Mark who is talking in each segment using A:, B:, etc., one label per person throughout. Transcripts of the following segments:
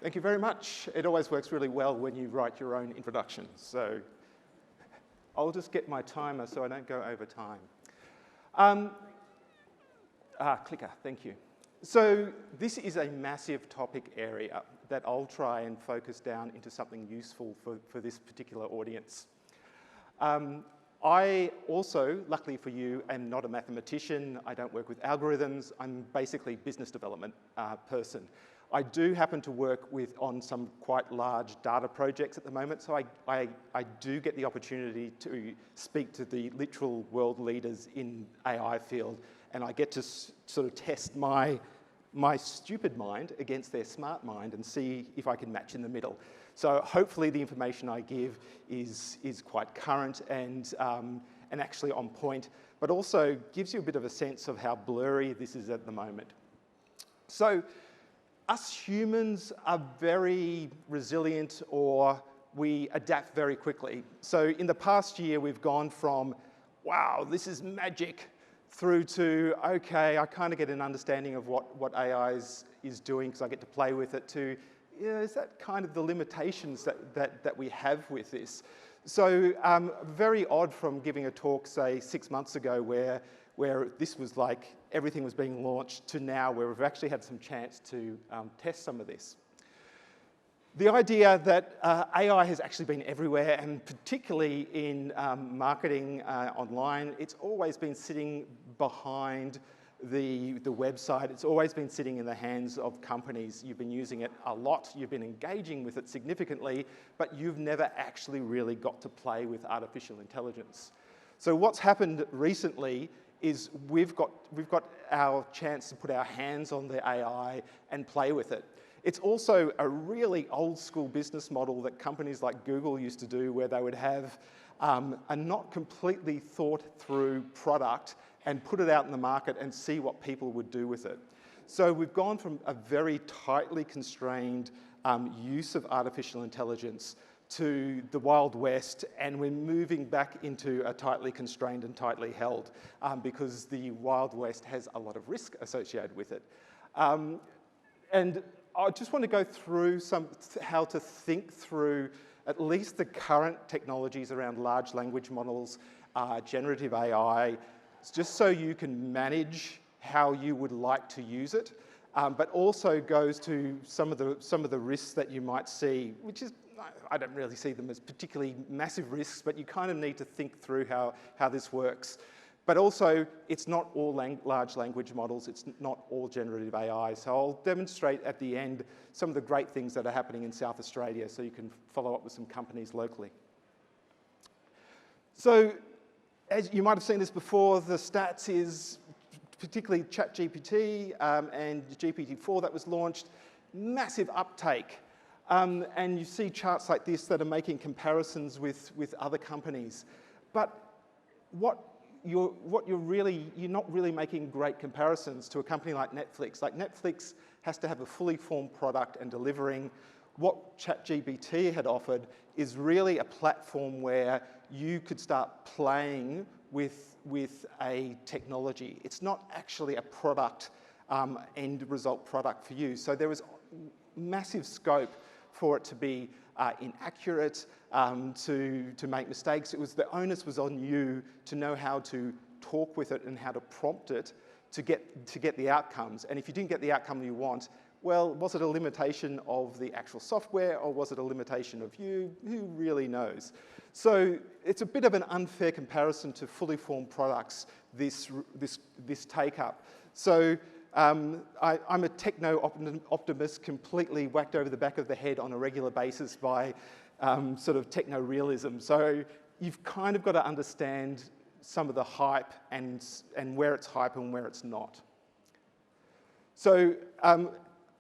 A: Thank you very much. It always works really well when you write your own introduction. So I'll just get my timer so I don't go over time. Clicker, thank you. So this is a massive topic area that I'll try and focus down into something useful for this particular audience. I also, luckily for you, am not a mathematician. I don't work with algorithms. I'm basically a business development person. I do happen to work on some quite large data projects at the moment, so I do get the opportunity to speak to the literal world leaders in AI field, and I get to sort of test my stupid mind against their smart mind and see if I can match in the middle. So hopefully the information I give is quite current and actually on point, but also gives you a bit of a sense of how blurry this is at the moment. So us humans are very resilient, or we adapt very quickly. So in the past year, we've gone from, wow, this is magic, through to, okay, I kind of get an understanding of what AI is doing because I get to play with it, to, yeah, is that kind of the limitations that we have with this? So very odd from giving a talk, say, 6 months ago where this was like everything was being launched to now where we've actually had some chance to test some of this. The idea that AI has actually been everywhere, and particularly in marketing online, it's always been sitting behind the website. It's always been sitting in the hands of companies. You've been using it a lot. You've been engaging with it significantly, but you've never actually really got to play with artificial intelligence. So what's happened recently is we've got our chance to put our hands on the AI and play with it. It's also a really old school business model that companies like Google used to do, where they would have a not completely thought through product and put it out in the market and see what people would do with it. So we've gone from a very tightly constrained use of artificial intelligence to the Wild West, and we're moving back into a tightly constrained and tightly held because the Wild West has a lot of risk associated with it. And I just want to go through how to think through at least the current technologies around large language models, generative AI, just so you can manage how you would like to use it, but also goes to some of the risks that you might see, which is, I don't really see them as particularly massive risks, but you kind of need to think through how this works. But also, it's not all large language models, it's not all generative AI. So I'll demonstrate at the end some of the great things that are happening in South Australia so you can follow up with some companies locally. So, as you might have seen this before, the stats is particularly ChatGPT and GPT-4 that was launched, massive uptake. And you see charts like this that are making comparisons with other companies. But you're not really making great comparisons to a company like Netflix. Like Netflix has to have a fully formed product, and delivering what ChatGPT had offered is really a platform where you could start playing with a technology. It's not actually a product, end result product for you. So there was massive scope for it to be inaccurate, to make mistakes. The onus was on you to know how to talk with it and how to prompt it to get the outcomes. And if you didn't get the outcome you want, well, was it a limitation of the actual software, or was it a limitation of you? Who really knows? So it's a bit of an unfair comparison to fully formed products, this take-up. So I'm a techno-optimist, completely whacked over the back of the head on a regular basis by sort of techno-realism. So you've kind of got to understand some of the hype and where it's hype and where it's not. So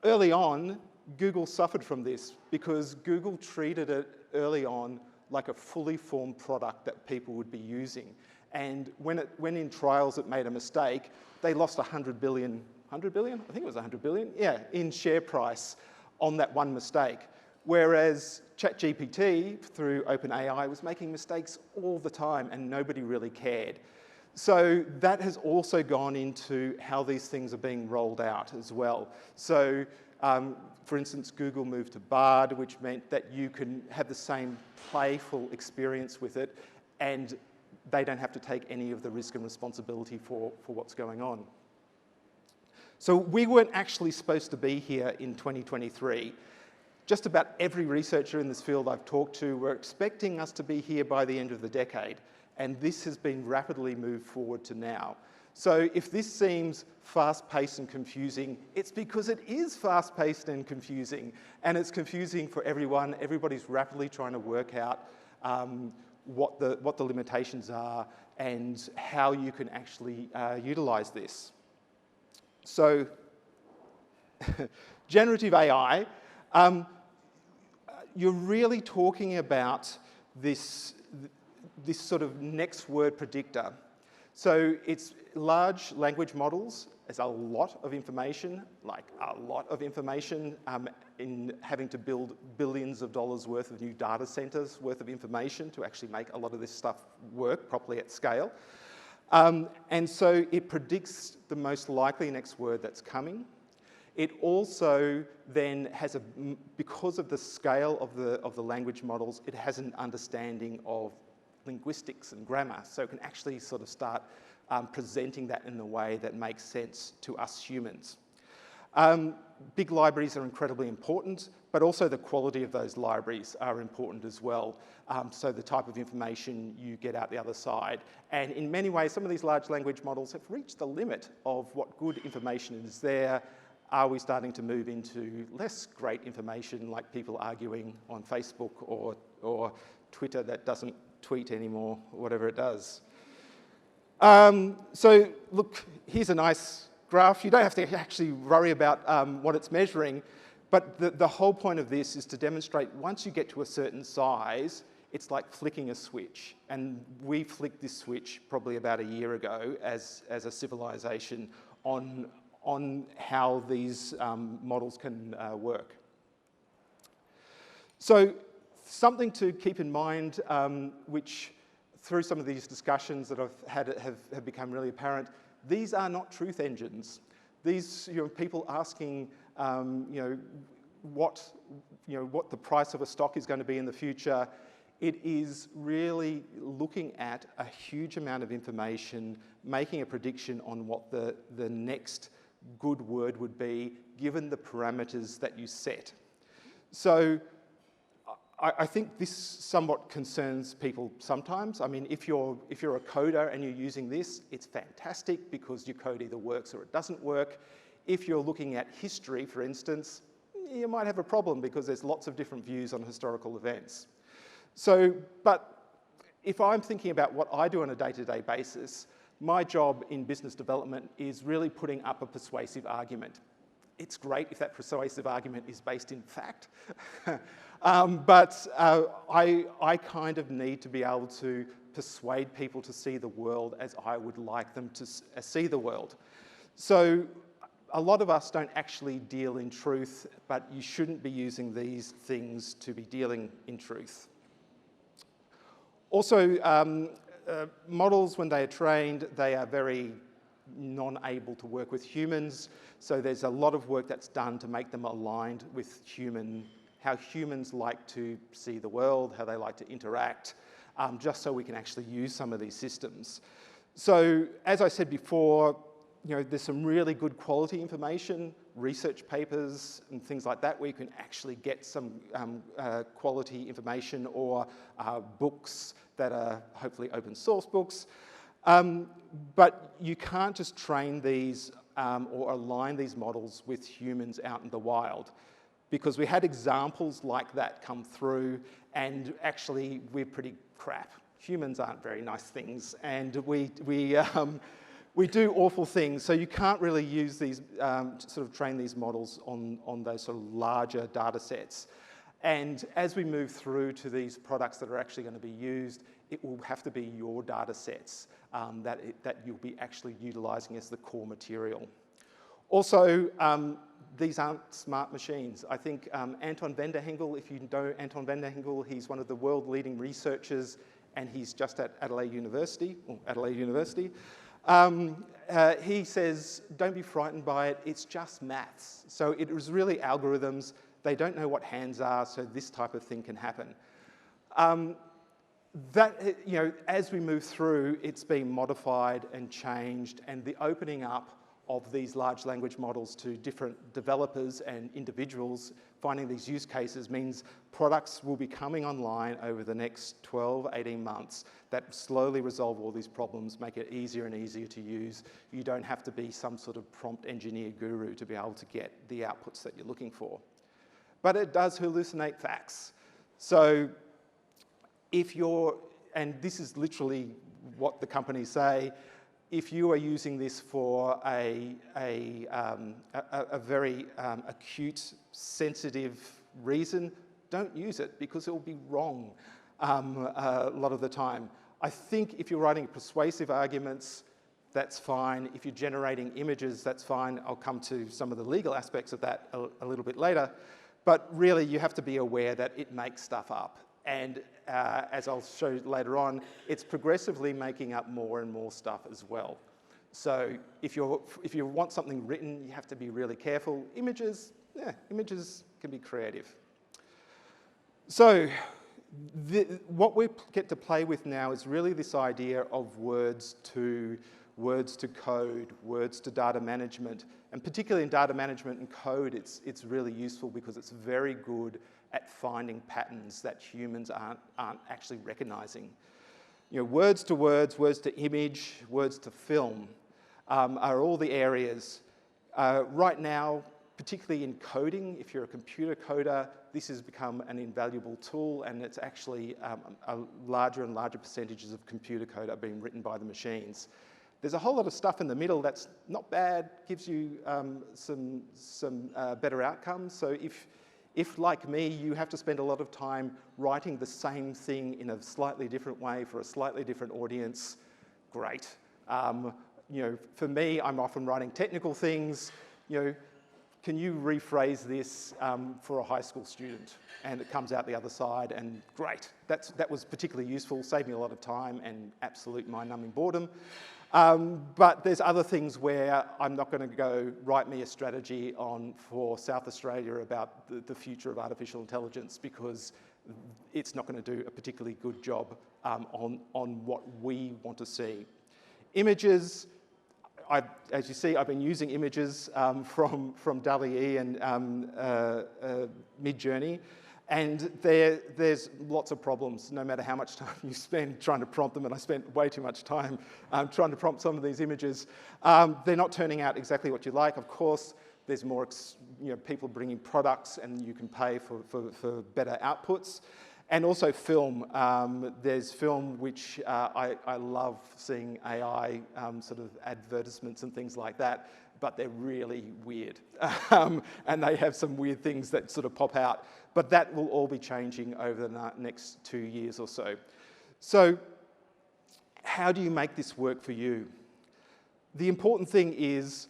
A: early on, Google suffered from this because Google treated it early on like a fully formed product that people would be using. And when in trials it made a mistake, they lost 100 billion? I think it was 100 billion, yeah, in share price on that one mistake. Whereas ChatGPT, through OpenAI, was making mistakes all the time and nobody really cared. So that has also gone into how these things are being rolled out as well. So, for instance, Google moved to Bard, which meant that you can have the same playful experience with it, and they don't have to take any of the risk and responsibility for what's going on. So we weren't actually supposed to be here in 2023. Just about every researcher in this field I've talked to were expecting us to be here by the end of the decade, and this has been rapidly moved forward to now. So if this seems fast-paced and confusing, it's because it is fast-paced and confusing, and it's confusing for everyone. Everybody's rapidly trying to work out what the limitations are and how you can actually utilize this. So, generative AI, you're really talking about this sort of next word predictor. So it's large language models. There's a lot of information, like a lot of information, in having to build billions of dollars worth of new data centers worth of information to actually make a lot of this stuff work properly at scale. And so it predicts the most likely next word that's coming. It also then has because of the scale of the language models, it has an understanding of linguistics and grammar. So it can actually sort of start presenting that in a way that makes sense to us humans. Big libraries are incredibly important, but also the quality of those libraries are important as well. So the type of information you get out the other side. And in many ways, some of these large language models have reached the limit of what good information is there. Are we starting to move into less great information, like people arguing on Facebook or Twitter that doesn't tweet anymore, or whatever it does? So look, here's a nice graph. You don't have to actually worry about what it's measuring, but the whole point of this is to demonstrate once you get to a certain size, it's like flicking a switch. And we flicked this switch probably about a year ago as a civilization on how these models can work. So something to keep in mind, which through some of these discussions that I've had have become really apparent, these are not truth engines. These, people asking, what the price of a stock is going to be in the future. It is really looking at a huge amount of information, making a prediction on what the next good word would be, given the parameters that you set. So I think this somewhat concerns people sometimes. I mean, if you're a coder and you're using this, it's fantastic because your code either works or it doesn't work. If you're looking at history, for instance, you might have a problem because there's lots of different views on historical events. So, but if I'm thinking about what I do on a day-to-day basis, my job in business development is really putting up a persuasive argument. It's great if that persuasive argument is based in fact, but I kind of need to be able to persuade people to see the world as I would like them to see the world. So a lot of us don't actually deal in truth, but you shouldn't be using these things to be dealing in truth. Also, models, when they are trained, they are very non-able to work with humans. So there's a lot of work that's done to make them aligned with how humans like to see the world, how they like to interact, just so we can actually use some of these systems. So as I said before, there's some really good quality information, research papers and things like that, where you can actually get some quality information, or books that are hopefully open source books. But you can't just train these or align these models with humans out in the wild, because we had examples like that come through, and actually we're pretty crap. Humans aren't very nice things, and we do awful things, so you can't really use these, sort of train these models on those sort of larger data sets. And as we move through to these products that are actually going to be used, it will have to be your data sets that you'll be actually utilising as the core material. Also, these aren't smart machines. I think Anton van der Hengel, if you know Anton van der Hengel, he's one of the world-leading researchers and he's just at Adelaide University. He says, don't be frightened by it, it's just maths. So it was really algorithms, they don't know what hands are, so this type of thing can happen. As we move through, it's been modified and changed, and the opening up of these large language models to different developers and individuals finding these use cases means products will be coming online over the next 12, 18 months that slowly resolve all these problems, make it easier and easier to use. You don't have to be some sort of prompt engineer guru to be able to get the outputs that you're looking for. But it does hallucinate facts. So if you're, and this is literally what the companies say, if you are using this for a very acute, sensitive reason, don't use it because it will be wrong a lot of the time. I think if you're writing persuasive arguments, that's fine. If you're generating images, that's fine. I'll come to some of the legal aspects of that a little bit later. But really, you have to be aware that it makes stuff up. And as I'll show later on, it's progressively making up more and more stuff as well. So if you want something written, you have to be really careful. Images can be creative. So what we get to play with now is really this idea of words to code, words to data management. And particularly in data management and code, it's really useful because it's very good at finding patterns that humans aren't actually recognizing. Words to words, words to image, words to film are all the areas. Right now, particularly in coding, if you're a computer coder, this has become an invaluable tool, and it's actually a larger and larger percentages of computer code are being written by the machines. There's a whole lot of stuff in the middle that's not bad, gives you some better outcomes. So if, like me, you have to spend a lot of time writing the same thing in a slightly different way for a slightly different audience, great. For me, I'm often writing technical things. Can you rephrase this for a high school student? And it comes out the other side, and great. That was particularly useful, saved me a lot of time and absolute mind-numbing boredom. But there's other things where I'm not going to go write me a strategy for South Australia about the future of artificial intelligence because it's not going to do a particularly good job on what we want to see. Images, as you see, I've been using images from DALL-E and Midjourney. And there's lots of problems, no matter how much time you spend trying to prompt them, and I spent way too much time trying to prompt some of these images. They're not turning out exactly what you like. Of course, there's more people bringing products, and you can pay for better outputs. And also film. There's film which I love seeing AI sort of advertisements and things like that, but they're really weird. And they have some weird things that sort of pop out. But that will all be changing over the next 2 years or so. So how do you make this work for you? The important thing is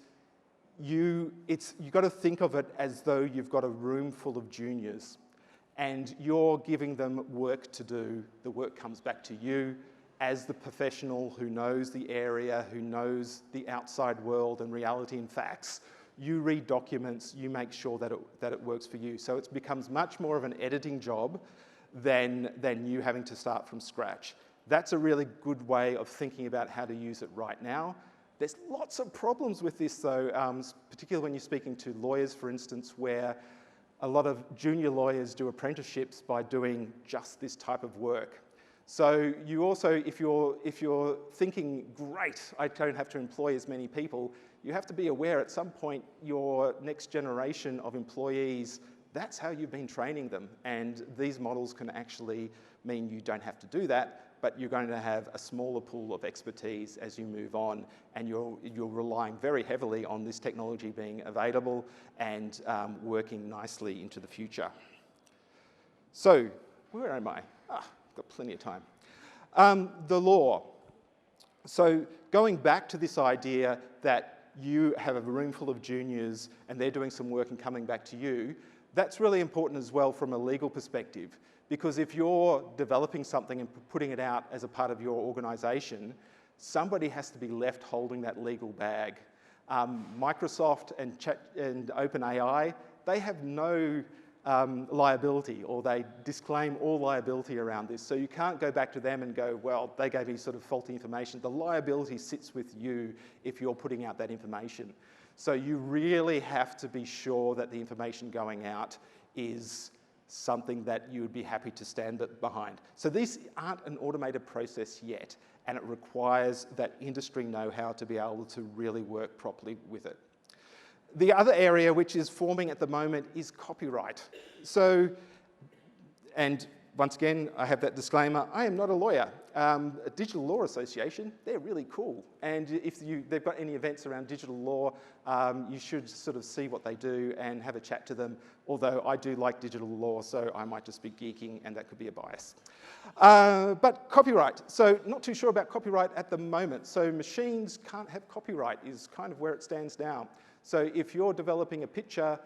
A: you've got to think of it as though you've got a room full of juniors and you're giving them work to do. The work comes back to you as the professional who knows the area, who knows the outside world and reality and facts. You read documents, you make sure that it works for you. So it becomes much more of an editing job than you having to start from scratch. That's a really good way of thinking about how to use it right now. There's lots of problems with this though, particularly when you're speaking to lawyers, for instance, where a lot of junior lawyers do apprenticeships by doing just this type of work. So you also, if you're thinking, great, I don't have to employ as many people, you have to be aware at some point your next generation of employees, that's how you've been training them. And these models can actually mean you don't have to do that, but you're going to have a smaller pool of expertise as you move on, and you're relying very heavily on this technology being available and working nicely into the future. So, where am I? I've got plenty of time. The law. So, going back to this idea that you have a room full of juniors and they're doing some work and coming back to you, that's really important as well from a legal perspective, Because if you're developing something and putting it out as a part of your organisation, somebody has to be left holding that legal bag. Microsoft and OpenAI, they have no liability, or they disclaim all liability around this. So you can't go back to them and go, well, they gave me sort of faulty information. The liability sits with you if you're putting out that information. So you really have to be sure that the information going out is something that you would be happy to stand behind. So these aren't an automated process yet, and it requires that industry know-how to be able to really work properly with it. The other area which is forming at the moment is copyright. So, and once again, I have that disclaimer, I am not a lawyer. A Digital Law Association, they're really cool. And if they've got any events around digital law, you should sort of see what they do and have a chat to them. Although I do like digital law, so I might just be geeking, and that could be a bias. But copyright. So not too sure about copyright at the moment. So machines can't have copyright is kind of where it stands now. So if you're developing a picture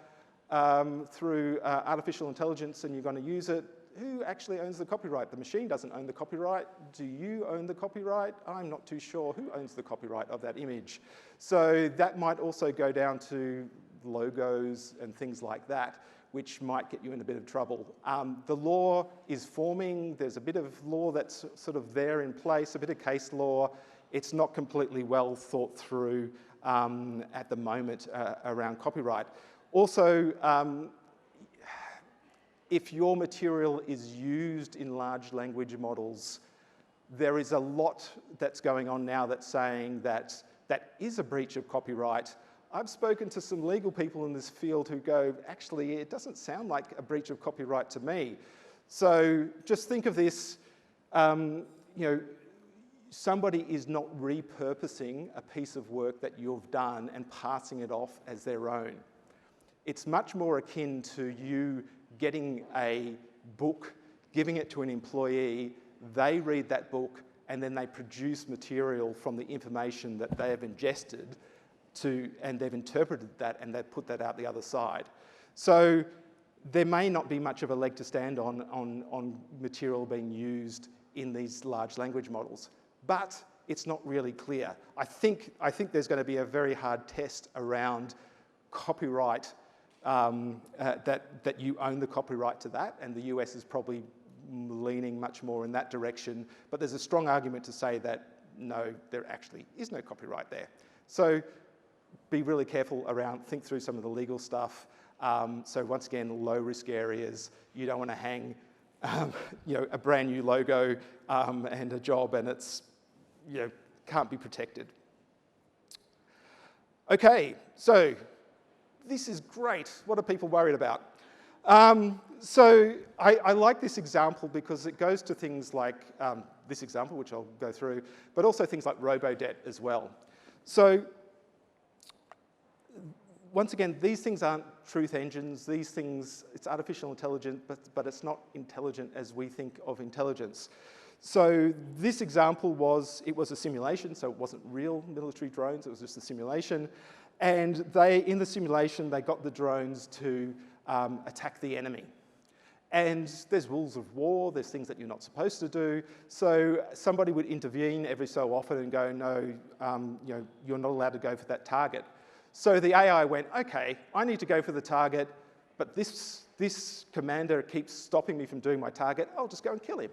A: through artificial intelligence and you're going to use it, who actually owns the copyright? The machine doesn't own the copyright. Do you own the copyright? I'm not too sure who owns the copyright of that image. So that might also go down to logos and things like that, which might get you in a bit of trouble. The law is forming. There's a bit of law that's sort of there in place, a bit of case law. It's not completely well thought through at the moment around copyright. Also, if your material is used in large language models, there is a lot that's going on now that's saying that that is a breach of copyright. I've spoken to some legal people in this field who go, actually, it doesn't sound like a breach of copyright to me. So just think of this, you know, somebody is not repurposing a piece of work that you've done and passing it off as their own. It's much more akin to you getting a book, giving it to an employee, they read that book, and then they produce material from the information that they have ingested and they've interpreted that and they've put that out the other side. So there may not be much of a leg to stand on material being used in these large language models, but it's not really clear. I think there's going to be a very hard test around copyright, that you own the copyright to that, and the US is probably leaning much more in that direction, but there's a strong argument to say that no, there actually is no copyright there. So be really careful around, think through some of the legal stuff. So once again, low risk areas, you don't want to hang you know, a brand new logo and a job and it's, you know, can't be protected. Okay, so this is great. What are people worried about? So I like this example because it goes to things like this example, which I'll go through, but also things like robo-debt as well. So once again, these things aren't truth engines. These things, it's artificial intelligence, but it's not intelligent as we think of intelligence. So this example was a simulation, so it wasn't real military drones, it was just a simulation. And in the simulation, they got the drones to attack the enemy. And there's rules of war, there's things that you're not supposed to do. So somebody would intervene every so often and go, no, you know, you're not allowed to go for that target. So the AI went, okay, I need to go for the target, but this commander keeps stopping me from doing my target, I'll just go and kill him.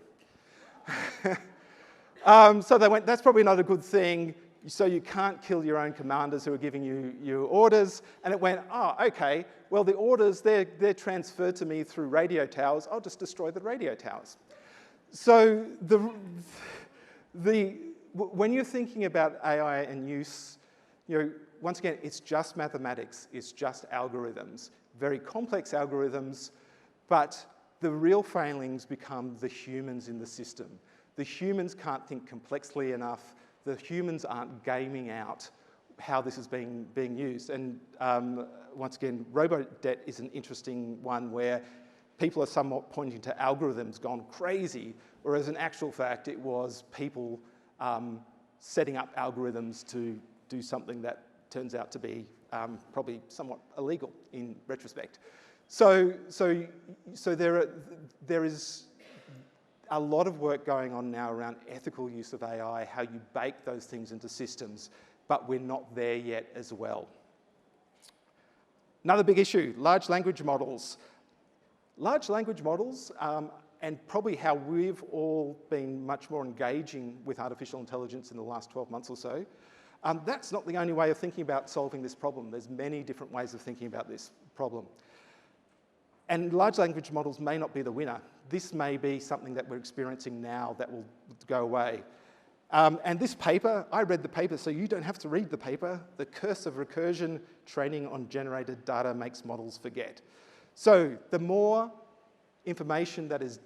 A: So they went, that's probably not a good thing. So you can't kill your own commanders who are giving you your orders. And it went, oh, okay, well, the orders, they're transferred to me through radio towers. I'll just destroy the radio towers. So when you're thinking about AI and use, you know, once again, it's just mathematics. It's just algorithms, very complex algorithms, but the real failings become the humans in the system. The humans can't think complexly enough. The humans aren't gaming out how this is being used. And once again, robo-debt is an interesting one where people are somewhat pointing to algorithms gone crazy, whereas in actual fact, it was people setting up algorithms to do something that turns out to be probably somewhat illegal in retrospect. So there is a lot of work going on now around ethical use of AI, how you bake those things into systems, but we're not there yet as well. Another big issue, large language models. Large language models, and probably how we've all been much more engaging with artificial intelligence in the last 12 months or so, that's not the only way of thinking about solving this problem. There's many different ways of thinking about this problem. And large language models may not be the winner. This may be something that we're experiencing now that will go away. And this paper, I read the paper, so you don't have to read the paper. The curse of recursion, training on generated data makes models forget. So the more information that is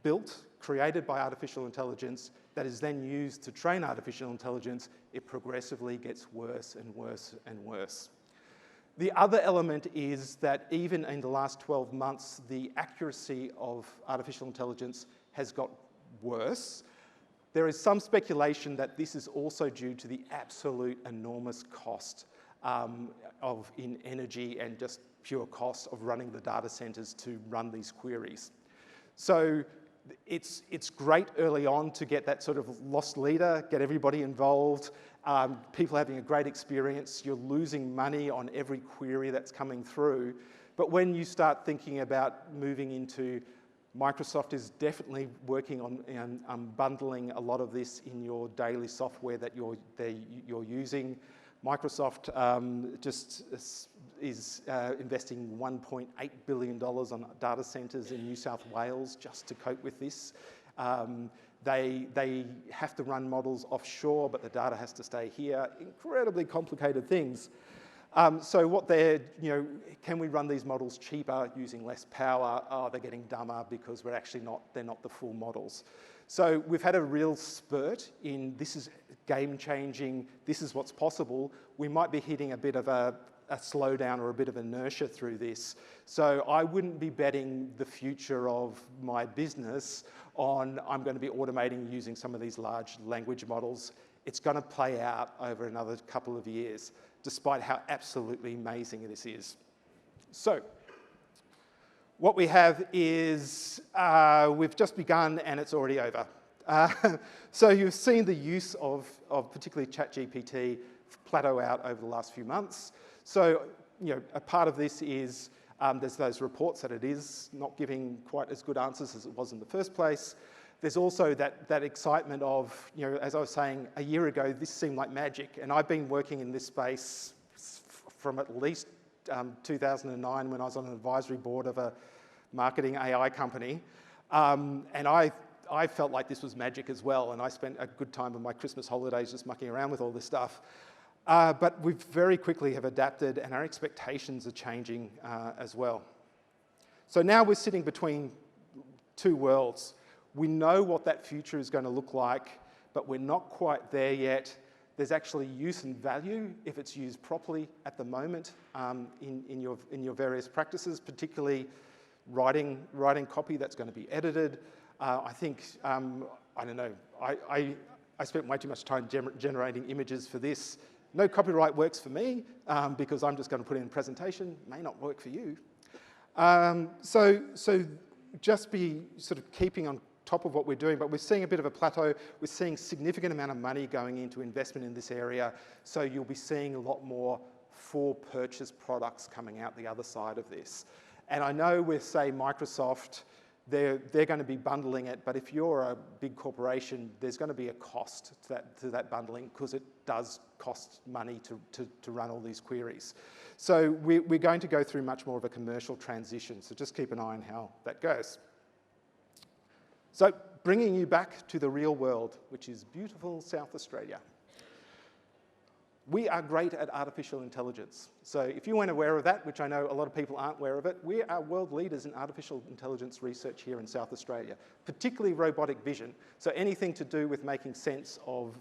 A: built, created by artificial intelligence, that is then used to train artificial intelligence, it progressively gets worse and worse and worse. The other element is that even in the last 12 months, the accuracy of artificial intelligence has got worse. There is some speculation that this is also due to the absolute enormous cost in energy and just pure cost of running the data centers to run these queries. So it's great early on to get that sort of lost leader, get everybody involved, people having a great experience. You're losing money on every query that's coming through. But when you start thinking about moving into, Microsoft is definitely working on bundling a lot of this in your daily software that you're using. Microsoft just is investing $1.8 billion on data centres in New South Wales just to cope with this. They have to run models offshore, but the data has to stay here. Incredibly complicated things. So what can we run these models cheaper using less power? Oh, they're getting dumber because they're not the full models. So we've had a real spurt in this is game-changing, this is what's possible. We might be hitting a bit of a slowdown or a bit of inertia through this. So I wouldn't be betting the future of my business on I'm going to be automating using some of these large language models. It's going to play out over another couple of years, despite how absolutely amazing this is. So what we have is we've just begun and it's already over. So you've seen the use of particularly ChatGPT plateau out over the last few months. So a part of this is there's those reports that it is not giving quite as good answers as it was in the first place. There's also that excitement of, as I was saying, a year ago, this seemed like magic. And I've been working in this space from at least 2009 when I was on an advisory board of a marketing AI company. And I felt like this was magic as well. And I spent a good time of my Christmas holidays just mucking around with all this stuff. But we very quickly have adapted and our expectations are changing as well. So now we're sitting between two worlds. We know what that future is going to look like, but we're not quite there yet. There's actually use and value if it's used properly at the moment in your various practices, particularly writing copy that's going to be edited. I think, I don't know, I spent way too much time generating images for this. No copyright works for me because I'm just going to put in a presentation. May not work for you. So just be sort of keeping on top of what we're doing, but we're seeing a bit of a plateau. We're seeing significant amount of money going into investment in this area. So you'll be seeing a lot more for purchase products coming out the other side of this. And I know with, say, Microsoft, they're going to be bundling it, but if you're a big corporation, there's going to be a cost to that bundling because it does cost money to run all these queries. So we're going to go through much more of a commercial transition, so just keep an eye on how that goes. So bringing you back to the real world, which is beautiful South Australia. We are great at artificial intelligence. So if you weren't aware of that, which I know a lot of people aren't aware of it, we are world leaders in artificial intelligence research here in South Australia, particularly robotic vision. So anything to do with making sense of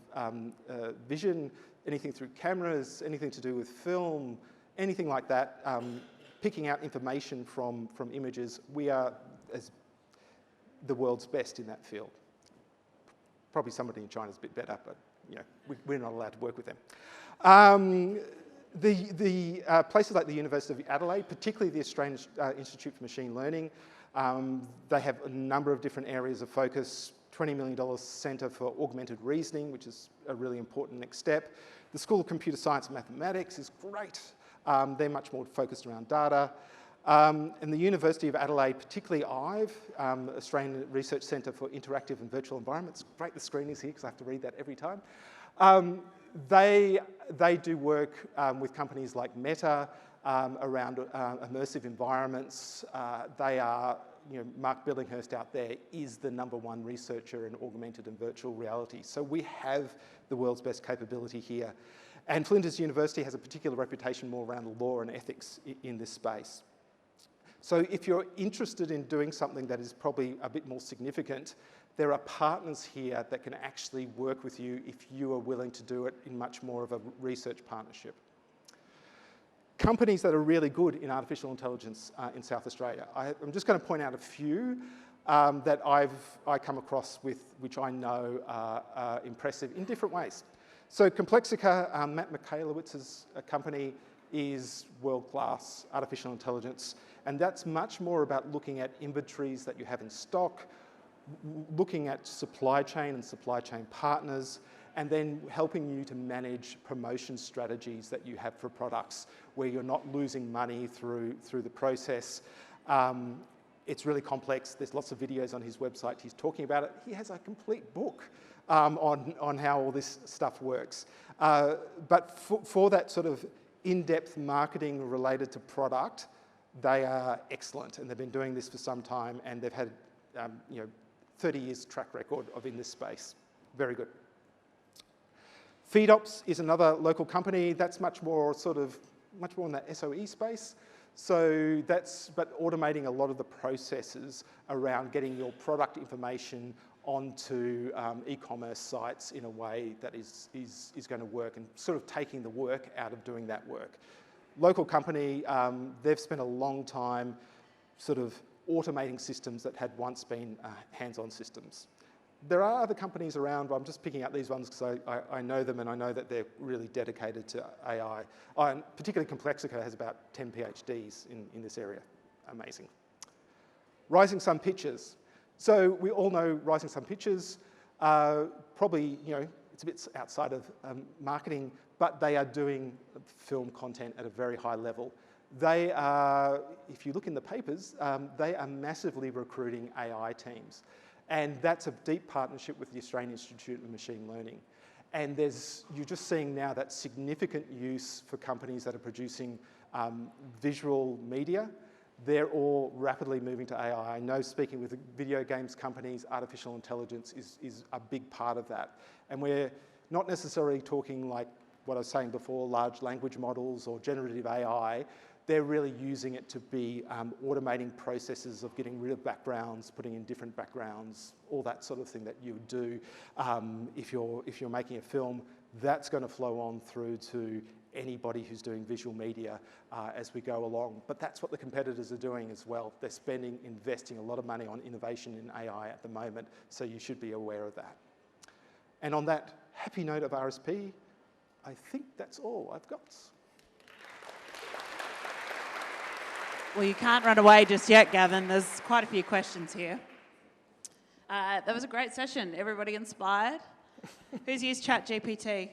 A: vision, anything through cameras, anything to do with film, anything like that, picking out information from images, we are the world's best in that field. Probably somebody in China is a bit better, but we're not allowed to work with them. The places like the University of Adelaide, particularly the Australian Institute for Machine Learning, They have a number of different areas of focus. $20 million Centre for Augmented Reasoning, which is a really important next step. The School of Computer Science and Mathematics is great. They're much more focused around data. And the University of Adelaide, particularly IVE, Australian Research Centre for Interactive and Virtual Environments. Great the screen is here because I have to read that every time. They do work with companies like Meta around immersive environments. They are, Mark Billinghurst out there is the #1 researcher in augmented and virtual reality. So we have the world's best capability here. And Flinders University has a particular reputation more around the law and ethics in this space. So if you're interested in doing something that is probably a bit more significant, there are partners here that can actually work with you if you are willing to do it in much more of a research partnership. Companies that are really good in artificial intelligence in South Australia. I'm just going to point out a few that I come across with, which I know are impressive in different ways. So Complexica, Matt Michalowicz's company, is world-class artificial intelligence, and that's much more about looking at inventories that you have in stock, looking at supply chain and supply chain partners, and then helping you to manage promotion strategies that you have for products where you're not losing money through the process. It's really complex. There's lots of videos on his website. He's talking about it. He has a complete book on how all this stuff works. But for that sort of in-depth marketing related to product, they are excellent, and they've been doing this for some time, and they've had 30 years track record in this space. Very good. FeedOps is another local company that's much more in that SOE space. So but automating a lot of the processes around getting your product information onto e-commerce sites in a way that is going to work, and sort of taking the work out of doing that work. Local company, they've spent a long time sort of automating systems that had once been hands-on systems. There are other companies around, but I'm just picking out these ones because I know them and I know that they're really dedicated to AI. And particularly Complexica has about 10 PhDs in this area. Amazing. Rising Sun Pictures. So we all know Rising Sun Pictures. Probably, it's a bit outside of marketing, but they are doing film content at a very high level. They are, if you look in the papers, they are massively recruiting AI teams. And that's a deep partnership with the Australian Institute of Machine Learning. And you're just seeing now that significant use for companies that are producing visual media. They're all rapidly moving to AI. I know, speaking with video games companies, artificial intelligence is a big part of that. And we're not necessarily talking like what I was saying before, large language models or generative AI. They're really using it to be automating processes of getting rid of backgrounds, putting in different backgrounds, all that sort of thing that you would do if you're making a film. That's going to flow on through to anybody who's doing visual media as we go along. But that's what the competitors are doing as well. They're investing a lot of money on innovation in AI at the moment, so you should be aware of that. And on that happy note of RSP, I think that's all I've got.
B: Well, you can't run away just yet, Gavin. There's quite a few questions here. That was a great session. Everybody inspired? Who's used ChatGPT?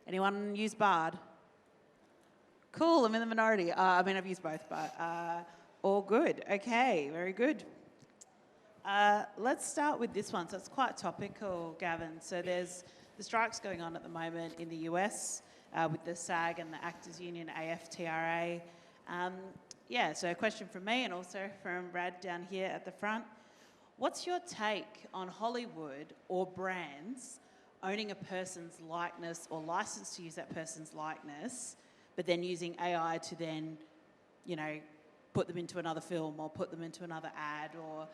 B: Anyone use Bard? Cool, I'm in the minority. I've used both, but all good. Okay, very good. Let's start with this one. So it's quite topical, Gavin. So there's the strikes going on at the moment in the US with the SAG and the Actors Union, AFTRA. So a question from me and also from Brad down here at the front. What's your take on Hollywood or brands owning a person's likeness or license to use that person's likeness, but then using AI to then, put them into another film or put them into another ad or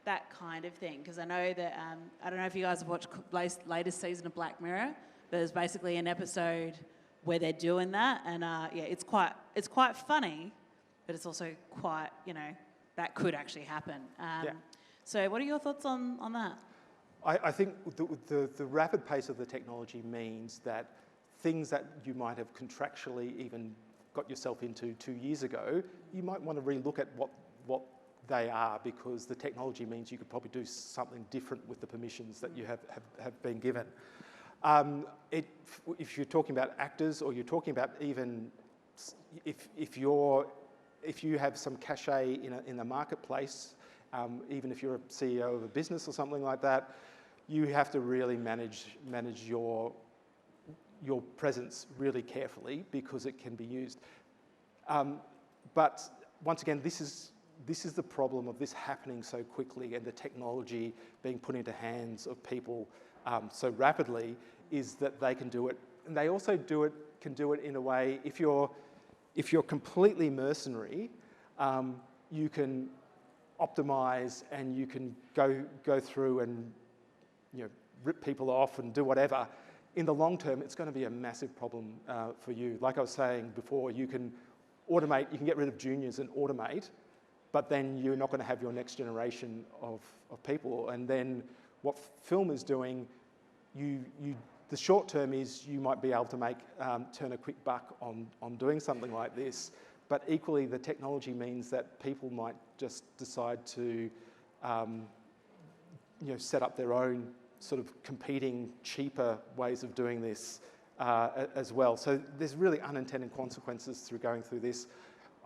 B: that kind of thing? Because I know that, I don't know if you guys have watched latest season of Black Mirror, but there's basically an episode where they're doing that, and it's quite funny, but it's also quite, that could actually happen. So what are your thoughts on that?
A: I think the rapid pace of the technology means that things that you might have contractually even got yourself into 2 years ago, you might want to relook at what they are, because the technology means you could probably do something different with the permissions that you have been given. If you're talking about actors, or you're talking about even if you have some cachet in the marketplace, even if you're a CEO of a business or something like that, you have to really manage your presence really carefully, because it can be used. But once again, this is the problem of this happening so quickly, and the technology being put into hands of people so rapidly, is that they can do it. And they also can do it in a way, if you're completely mercenary, you can optimize, and you can go through and rip people off and do whatever. In the long term, it's going to be a massive problem for you. Like I was saying before, you can automate, you can get rid of juniors and automate, but then you're not going to have your next generation of people. And then what film is doing, the short term is you might be able to turn a quick buck on doing something like this, but equally the technology means that people might just decide to set up their own sort of competing, cheaper ways of doing this as well. So there's really unintended consequences through going through this.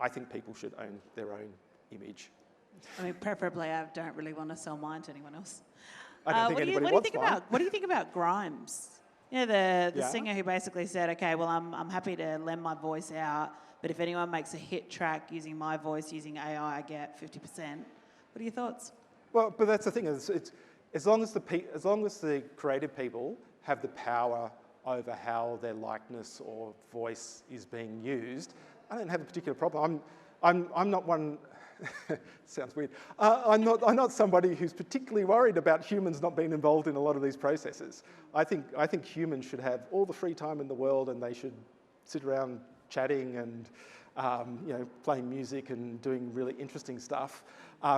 A: I think people should own their own image.
B: I mean, preferably, I don't really want to sell mine to anyone else.
A: I don't think anybody wants mine.
B: What do you think about Grimes? The singer who basically said, okay, well, I'm happy to lend my voice out, but if anyone makes a hit track using my voice, using AI, I get 50%. What are your thoughts?
A: Well, but that's the thing, is as long as the creative people have the power over how their likeness or voice is being used, I don't have a particular problem. I'm not one. Sounds weird. I'm not somebody who's particularly worried about humans not being involved in a lot of these processes. I think humans should have all the free time in the world, and they should sit around chatting and playing music and doing really interesting stuff.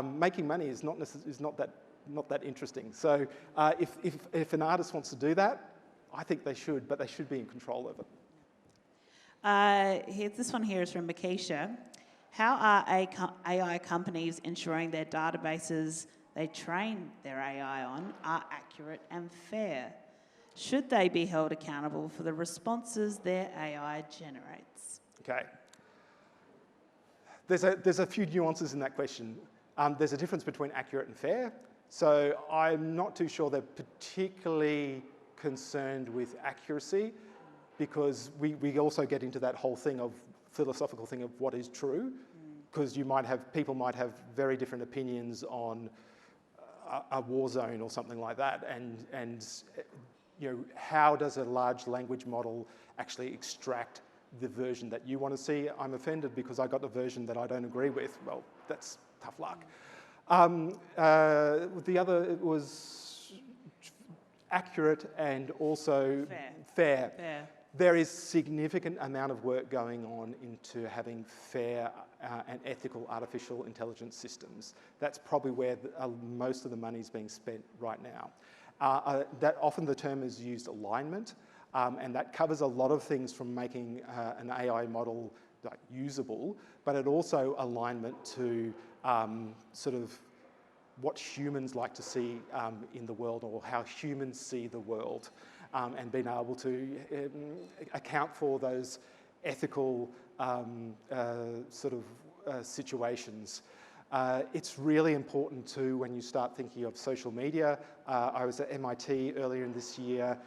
A: Making money is not that interesting. So if an artist wants to do that, I think they should, but they should be in control of it.
B: This one here is from Makisha. How are AI companies ensuring their databases they train their AI on are accurate and fair? Should they be held accountable for the responses their AI generates?
A: Okay. There's a few nuances in that question. There's a difference between accurate and fair. So I'm not too sure they're particularly concerned with accuracy, because we also get into that whole thing of philosophical thing of what is true, because people might have very different opinions on a war zone or something like that, and how does a large language model actually extract the version that you want to see? I'm offended because I got the version that I don't agree with. Well, that's tough luck. The other was accurate and also fair. There is significant amount of work going on into having fair and ethical artificial intelligence systems. That's probably where most of the money is being spent right now. That often the term is used alignment, and that covers a lot of things from making an AI model usable, but it also alignment to sort of what humans like to see in the world, or how humans see the world. And being able to account for those ethical situations. It's really important too when you start thinking of social media. I was at MIT earlier in this year.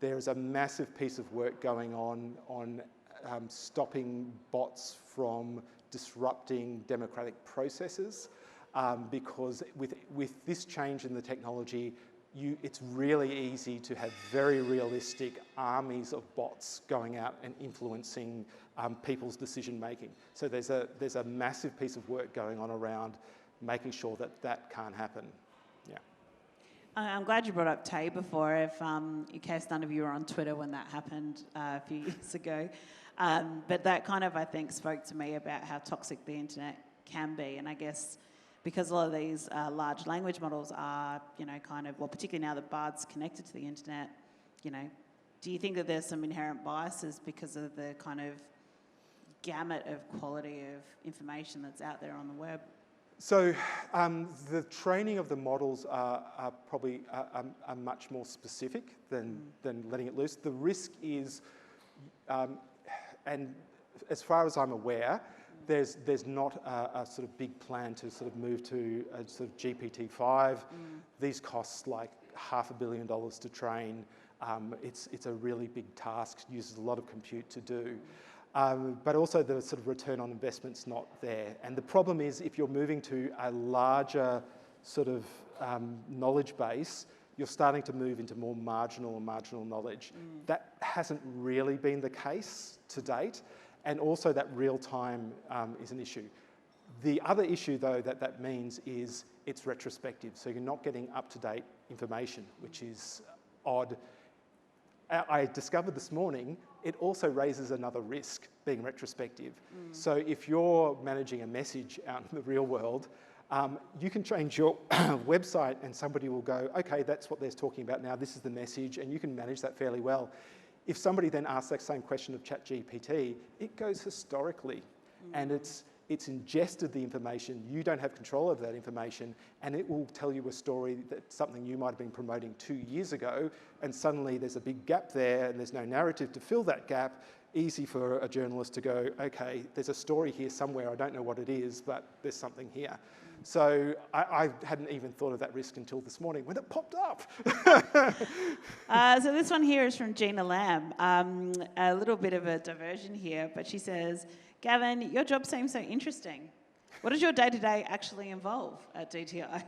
A: There is a massive piece of work going on stopping bots from disrupting democratic processes, because with this change in the technology, it's really easy to have very realistic armies of bots going out and influencing people's decision making. So there's a massive piece of work going on around making sure that can't happen. Yeah.
B: I'm glad you brought up Tay before, in case none of you were on Twitter when that happened a few years ago. But that kind of, I think, spoke to me about how toxic the internet can be. And I guess because a lot of these large language models are, particularly now that Bard's connected to the internet, do you think that there's some inherent biases because of the kind of gamut of quality of information that's out there on the web?
A: So the training of the models are probably are much more specific than letting it loose. The risk is, and as far as I'm aware, there's not a sort of big plan to sort of move to a sort of GPT-5. These costs like $500 million to train. It's a really big task, uses a lot of compute to do. But also the sort of return on investment's not there. And the problem is if you're moving to a larger sort of knowledge base, you're starting to move into more marginal knowledge. That hasn't really been the case to date. And also that real time is an issue. The other issue though that means is it's retrospective. So you're not getting up-to-date information, which is odd. I discovered this morning, it also raises another risk, being retrospective. So if you're managing a message out in the real world, you can change your website and somebody will go, okay, that's what they're talking about now, this is the message, and you can manage that fairly well. If somebody then asks that same question of ChatGPT, it goes historically, and it's ingested the information, you don't have control of that information, and it will tell you a story that's something you might have been promoting 2 years ago, and suddenly there's a big gap there, and there's no narrative to fill that gap. Easy for a journalist to go, okay, there's a story here somewhere, I don't know what it is, but there's something here. So I hadn't even thought of that risk until this morning when it popped up.
B: So this one here is from Gina Lamb. A little bit of a diversion here, but she says, Gavin, your job seems so interesting. What does your day-to-day actually involve at DTI?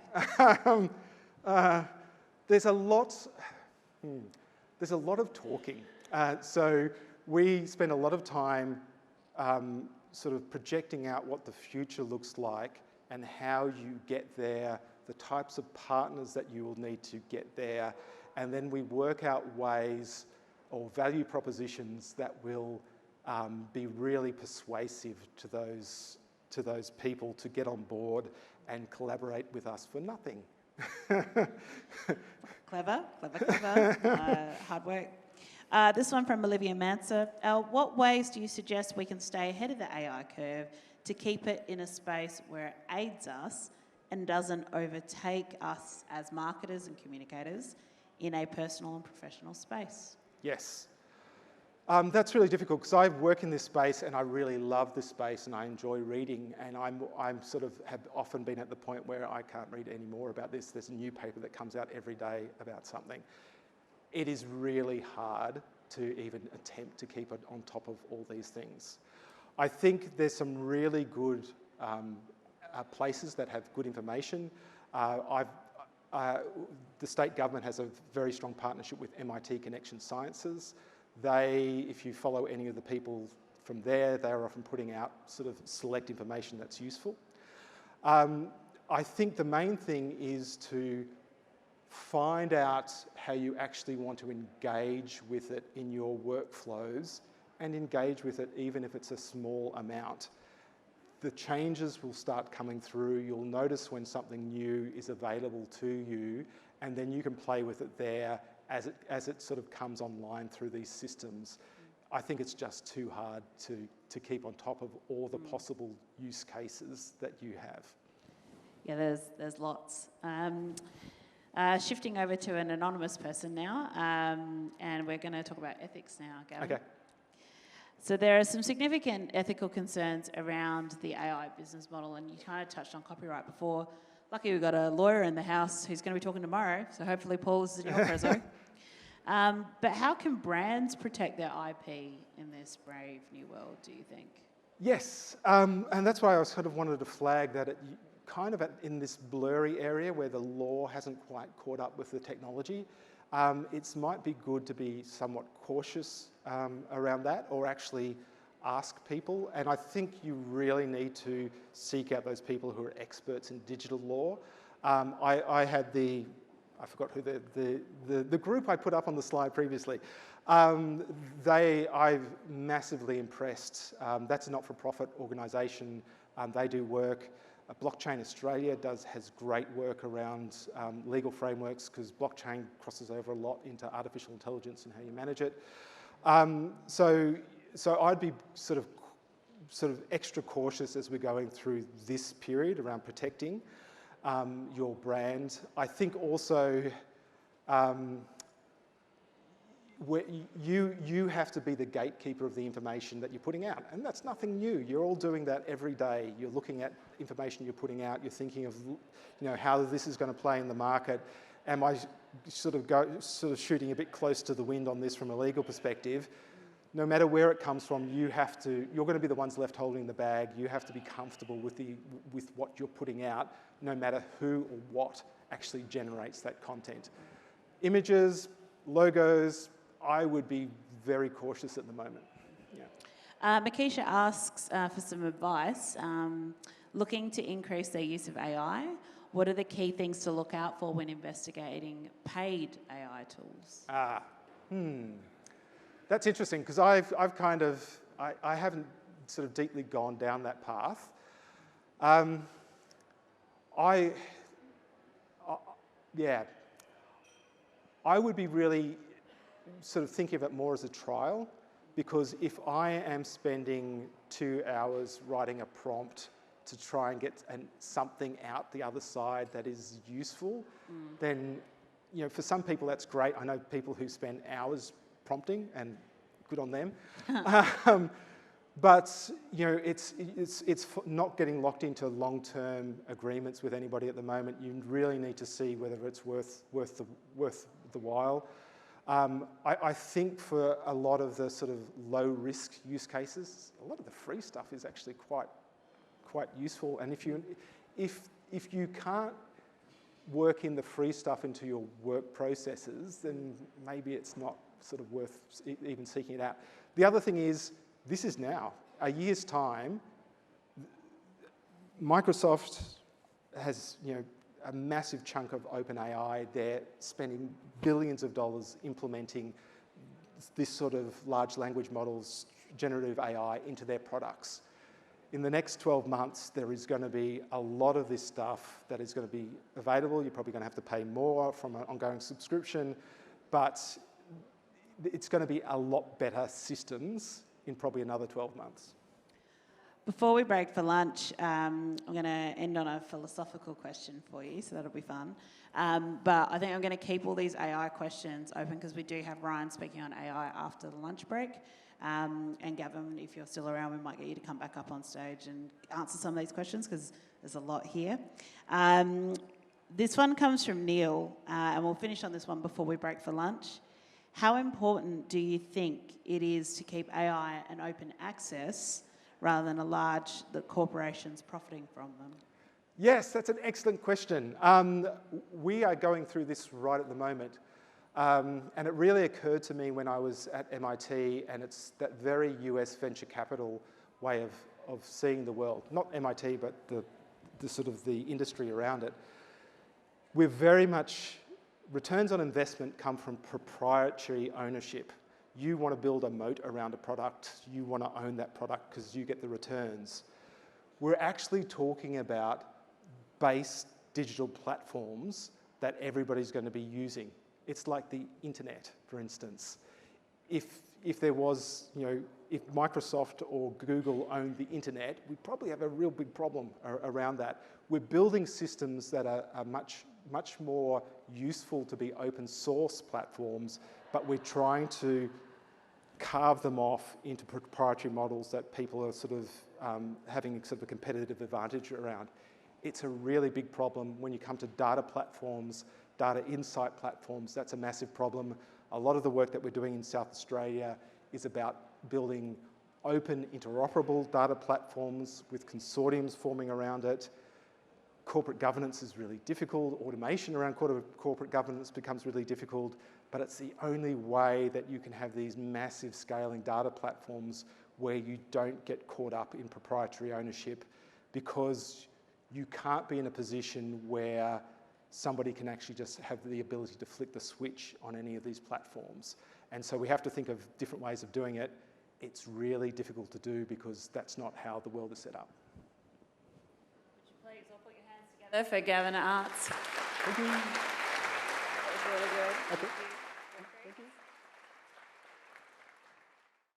A: There's a lot of talking. So we spend a lot of time sort of projecting out what the future looks like and how you get there, the types of partners that you will need to get there, and then we work out ways or value propositions that will be really persuasive to those people to get on board and collaborate with us for nothing.
B: Clever. Hard work. This one from Olivia Manser. What ways do you suggest we can stay ahead of the AI curve to keep it in a space where it aids us and doesn't overtake us as marketers and communicators in a personal and professional space?
A: Yes. That's really difficult because I work in this space and I really love this space and I enjoy reading, and I'm sort of have often been at the point where I can't read any more about this. There's a new paper that comes out every day about something. It is really hard to even attempt to keep it on top of all these things. I think there's some really good places that have good information. The state government has a very strong partnership with MIT Connection Sciences. If you follow any of the people from there, they're often putting out sort of select information that's useful. I think the main thing is to find out how you actually want to engage with it in your workflows and engage with it even if it's a small amount. The changes will start coming through. You'll notice when something new is available to you, and then you can play with it there as it sort of comes online through these systems. I think it's just too hard to keep on top of all the possible use cases that you have.
B: Yeah, there's lots. Shifting over to an anonymous person now, and we're going to talk about ethics now, Gavin.
A: Okay.
B: So there are some significant ethical concerns around the AI business model, and you kind of touched on copyright before. Lucky we've got a lawyer in the house who's going to be talking tomorrow, so hopefully Paul's in your prezzo. But how can brands protect their IP in this brave new world, do you think? Yes,
A: and that's why I sort of wanted to flag that it kind of in this blurry area where the law hasn't quite caught up with the technology. It might be good to be somewhat cautious around that, or actually ask people. And I think you really need to seek out those people who are experts in digital law. I had I forgot who the group I put up on the slide previously. I'm massively impressed. That's a not-for-profit organisation. They do work. Blockchain Australia has great work around legal frameworks, because blockchain crosses over a lot into artificial intelligence and how you manage it. So I'd be sort of sort of extra cautious as we're going through this period around protecting your brand. I think also you have to be the gatekeeper of the information that you're putting out, and that's nothing new. You're all doing that every day. You're looking at information you're putting out. You're thinking of, how this is going to play in the market. Am I sort of shooting a bit close to the wind on this from a legal perspective? No matter where it comes from, you're going to be the ones left holding the bag. You have to be comfortable with what you're putting out, no matter who or what actually generates that content. Images, logos, I would be very cautious at the moment. Yeah.
B: Makisha asks for some advice. Looking to increase their use of AI, what are the key things to look out for when investigating paid AI tools?
A: That's interesting, because I haven't sort of deeply gone down that path. I would be really sort of thinking of it more as a trial, because if I am spending 2 hours writing a prompt to try and get something out the other side that is useful, then for some people that's great. I know people who spend hours prompting, and good on them. But it's not getting locked into long-term agreements with anybody at the moment. You really need to see whether it's worth the while. I think for a lot of the sort of low-risk use cases, a lot of the free stuff is actually quite useful. And if you can't work in the free stuff into your work processes, then maybe it's not sort of worth even seeking it out. The other thing is, this is now. A year's time, Microsoft has a massive chunk of OpenAI. They're spending billions of dollars implementing this sort of large language models, generative AI, into their products. In the next 12 months, there is going to be a lot of this stuff that is going to be available. You're probably going to have to pay more from an ongoing subscription, but it's going to be a lot better systems in probably another 12 months.
B: Before we break for lunch, I'm going to end on a philosophical question for you, so that'll be fun. But I think I'm going to keep all these AI questions open, because we do have Ryan speaking on AI after the lunch break. And Gavin, if you're still around, we might get you to come back up on stage and answer some of these questions, because there's a lot here. This one comes from Neil, and we'll finish on this one before we break for lunch. How important do you think it is to keep AI an open access rather than the corporations profiting from them?
A: Yes, that's an excellent question. We are going through this right at the moment. And it really occurred to me when I was at MIT, and it's that very US venture capital way of seeing the world. Not MIT, but the sort of the industry around it. We're very much, returns on investment come from proprietary ownership. You want to build a moat around a product. You want to own that product because you get the returns. We're actually talking about base digital platforms that everybody's going to be using. It's like the internet, for instance. If there was, if Microsoft or Google owned the internet, we'd probably have a real big problem around that. We're building systems that are much more useful to be open source platforms, but we're trying to carve them off into proprietary models that people are sort of having sort of a competitive advantage around. It's a really big problem when you come to data platforms, data insight platforms. That's a massive problem. A lot of the work that we're doing in South Australia is about building open, interoperable data platforms with consortiums forming around it. Corporate governance is really difficult. Automation around corporate governance becomes really difficult, but it's the only way that you can have these massive scaling data platforms where you don't get caught up in proprietary ownership, because you can't be in a position where somebody can actually just have the ability to flick the switch on any of these platforms. And so we have to think of different ways of doing it. It's really difficult to do because that's not how the world is set up.
B: Would you please all put your hands together for Gavin Artz?
A: Thank you.
B: That was really good.
A: Okay.
B: Thank you.